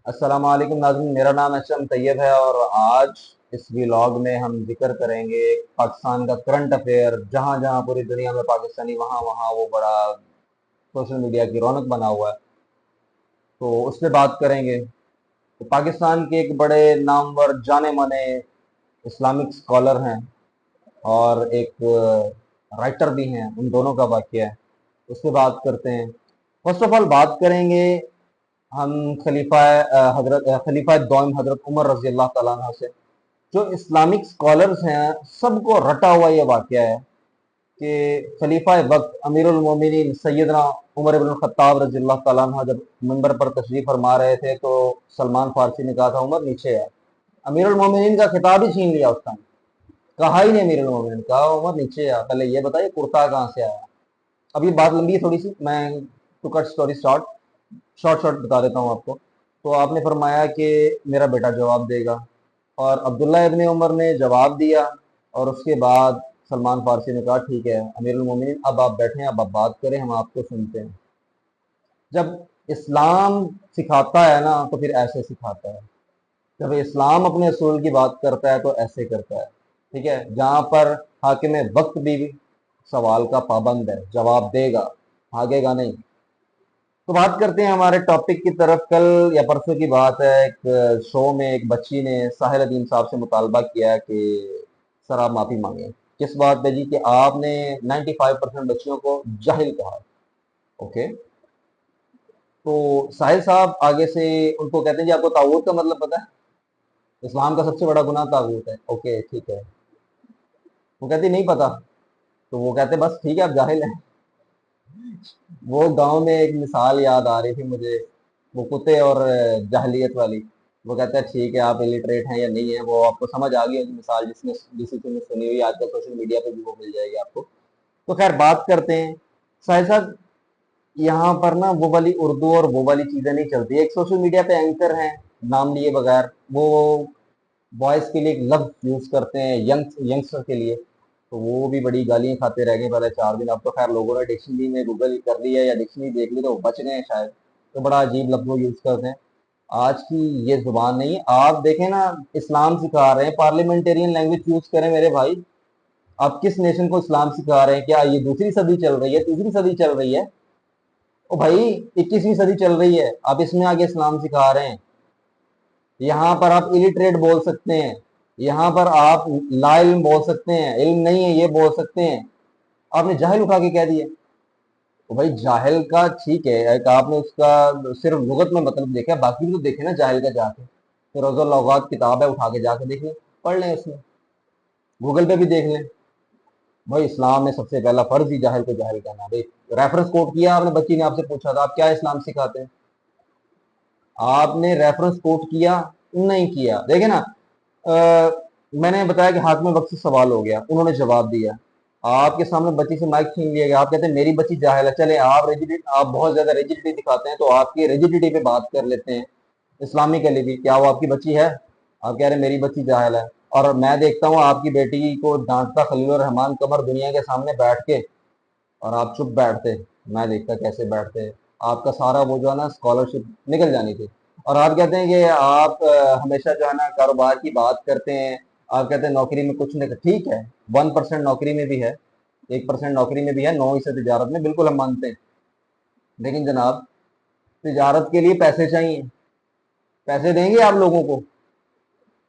السلام علیکم ناظرین، میرا نام HM طیب ہے اور آج اس ولاگ میں ہم ذکر کریں گے پاکستان کا کرنٹ افیئر، جہاں جہاں پوری دنیا میں پاکستانی وہاں وہاں وہ بڑا سوشل میڈیا کی رونق بنا ہوا ہے، تو اس پہ بات کریں گے۔ تو پاکستان کے ایک بڑے نامور جانے مانے اسلامک اسکالر ہیں اور ایک رائٹر بھی ہیں، ان دونوں کا واقعہ ہے، اس پہ بات کرتے ہیں۔ فرسٹ آف آل بات کریں گے ہم خلیفہ دوم حضرت عمر رضی اللہ تعالیٰ عنہ سے۔ جو اسلامک اسکالرز ہیں سب کو رٹا ہوا یہ واقعہ ہے کہ خلیفہ وقت امیر المومنین سیدنا عمر بن الخطاب رضی اللہ تعالیٰ عنہ جب منبر پر تشریف فرما رہے تھے تو سلمان فارسی نے کہا تھا عمر نیچے ہے۔ امیر المومنین کا خطاب ہی چھین لیا اس ٹائم، کہا ہی نہیں امیر المومنین، کہا عمر نیچے آ، پہلے یہ بتائیے کرتا کہاں سے آیا۔ اب یہ بات لمبی ہے تھوڑی سی، میں to cut story short short بتا دیتا ہوں آپ کو۔ تو آپ نے فرمایا کہ میرا بیٹا جواب دے گا، اور عبداللہ ابن عمر نے جواب دیا، اور اس کے بعد سلمان فارسی نے کہا ٹھیک ہے امیر المومنین اب آپ بیٹھیں، اب آپ بات کریں، ہم آپ کو سنتے ہیں۔ جب اسلام سکھاتا ہے نا تو پھر ایسے سکھاتا ہے، جب اسلام اپنے اصول کی بات کرتا ہے تو ایسے کرتا ہے، ٹھیک ہے۔ جہاں پر حاکم وقت بھی سوال کا پابند ہے، جواب دے گا، بھاگے گا نہیں۔ تو بات کرتے ہیں ہمارے ٹاپک کی طرف۔ کل یا پرسوں کی بات ہے، ایک شو میں ایک بچی نے ساحل الدین صاحب سے مطالبہ کیا کہ سر آپ معافی مانگیں۔ کس بات پہ جی؟ کہ آپ نے 95% بچیوں کو جاہل کہا۔ اوکے، تو ساحل صاحب آگے سے ان کو کہتے ہیں جی آپ کو طاغوت کا مطلب پتہ ہے؟ اسلام کا سب سے بڑا گناہ طاغوت ہے۔ اوکے ٹھیک ہے، وہ کہتی نہیں پتا، تو وہ کہتے بس ٹھیک ہے آپ جاہل ہیں۔ وہ گاؤں میں ایک مثال یاد آ رہی تھی مجھے، وہ کتے اور جاہلیت والی۔ وہ کہتا ہے ٹھیک ہے آپ الٹریٹ ہیں یا نہیں ہیں، وہ آپ کو سمجھ آ گئی ہوگی مثال، جس نے سنی ہوئی، آج کل سوشل میڈیا پہ بھی وہ مل جائے گی آپ کو۔ تو خیر بات کرتے ہیں ساحل صاحب، یہاں پر نا وہ والی اردو اور وہ والی چیزیں نہیں چلتی۔ ایک سوشل میڈیا پہ اینکر ہیں نام لیے بغیر، وہ وائس کے لیے ایک لفظ یوز کرتے ہیں ینگسٹر کے لیے، تو وہ بھی بڑی گالیاں کھاتے رہ گئے پہلے 4 دن۔ اب تو خیر لوگوں نے ڈکشنری میں گوگل کر لیا یا ڈکشنری دیکھ لی تو وہ بچ گئے ہیں شاید، تو بڑا عجیب لفظ وہ یوز کرتے ہیں۔ آج کی یہ زبان نہیں ہے، آپ دیکھیں نا اسلام سکھا رہے ہیں، پارلیمنٹیرین لینگویج یوز کریں میرے بھائی۔ آپ کس نیشن کو اسلام سکھا رہے ہیں؟ کیا یہ دوسری صدی چل رہی ہے، تیسری صدی چل رہی ہے؟ او بھائی 21ویں صدی چل رہی ہے، آپ اس میں آگے اسلام سکھا رہے ہیں۔ یہاں پر آپ الٹریٹ بول سکتے ہیں، یہاں پر آپ لا علم بول سکتے ہیں، علم نہیں ہے یہ بول سکتے ہیں، آپ نے جاہل اٹھا کے کہہ دیا۔ تو بھائی جاہل کا ٹھیک ہے، ایک آپ نے اس کا صرف لغت میں مطلب دیکھا، باقی بھی تو دیکھیں نا جاہل کا جا کے۔ تو روز اللغات کتاب ہے، اٹھا کے جا کے دیکھ لیں، پڑھ لیں، اس میں گوگل پہ بھی دیکھ لیں۔ بھائی اسلام میں سب سے پہلا فرض ہی جاہل کو جاہل کہنا۔ بھائی ریفرنس کوٹ کیا آپ نے، بچی نے آپ سے پوچھا تھا آپ کیا اسلام سکھاتے ہیں، آپ نے ریفرنس کوٹ کیا؟ نہیں کیا۔ دیکھیں نا، میں نے بتایا کہ حاکم وقت سے سوال ہو گیا، انہوں نے جواب دیا، آپ کے سامنے بچی سے مائک چھین لیا گیا، آپ کہتے ہیں میری بچی جاہل ہے۔ چلے آپ بہت زیادہ ریجیڈیٹی دکھاتے ہیں تو آپ کی ریجیڈیٹی پہ بات کر لیتے ہیں اسلامی کے لیے بھی۔ کیا وہ آپ کی بچی ہے؟ آپ کہہ رہے ہیں میری بچی جاہل ہے، اور میں دیکھتا ہوں آپ کی بیٹی کو ڈانٹتا خلیل الرحمان قمر دنیا کے سامنے بیٹھ کے، اور آپ چپ بیٹھتے، میں دیکھتا کیسے بیٹھتے۔ آپ کا سارا وہ جو ہے نا اسکالرشپ نکل جانی تھی، اور آپ کہتے ہیں کہ آپ ہمیشہ جو ہے نا کاروبار کی بات کرتے ہیں، آپ کہتے ہیں نوکری میں کچھ نہیں۔ ٹھیک ہے 1% نوکری میں بھی ہے، 1% نوکری میں بھی ہے، 9% تجارت میں، بالکل ہم مانتے ہیں، لیکن جناب تجارت کے لیے پیسے چاہیے، پیسے دیں گے آپ لوگوں کو؟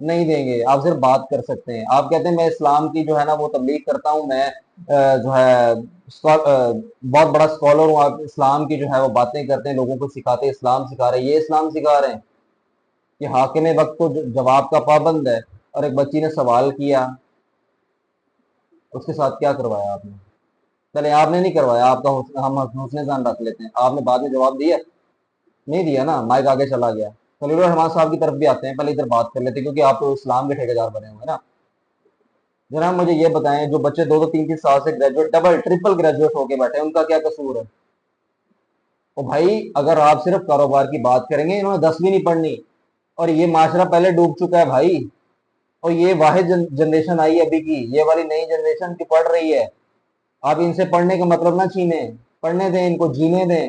نہیں دیں گے، آپ صرف بات کر سکتے ہیں۔ آپ کہتے ہیں میں اسلام کی جو ہے نا وہ تبلیغ کرتا ہوں، میں جو ہے بہت بڑا اسکالر ہوں، آپ اسلام کی جو ہے وہ باتیں کرتے ہیں، لوگوں کو سکھاتے ہیں، اسلام سکھا رہے ہیں۔ یہ اسلام سکھا رہے ہیں کہ حاکم وقت کو جواب کا پابند ہے، اور ایک بچی نے سوال کیا، اس کے ساتھ کیا کروایا آپ نے؟ چلے آپ نے نہیں کروایا، آپ کا ہم حسن ظن رکھ لیتے ہیں، آپ نے بعد میں جواب دیا؟ نہیں دیا نا، مائک آگے چلا گیا۔ خلیل الرحمان صاحب کی طرف بھی آتے ہیں، پہلے ادھر بات کر لیتے ہیں کیونکہ آپ تو اسلام کے ٹھیکیدار بنے ہوئے ہیں نا۔ جناب مجھے یہ بتائیں، جو بچے 2 2 3 3 سال سے گریجویٹ ڈبل ٹرپل گریجویٹ ہو کے بیٹھے ہیں، ان کا کیا قصور ہے؟ اور بھائی اگر آپ صرف کاروبار کی بات کریں گے، انہوں نے 10 بھی نہیں پڑھنی، اور یہ معاشرہ پہلے ڈوب چکا ہے بھائی، اور یہ واحد جنریشن آئی ہے ابھی کی، یہ والی نئی جنریشن کی پڑھ رہی ہے۔ آپ ان سے پڑھنے کا مطلب نہ چھینیں، پڑھنے دیں ان کو، جینے دیں۔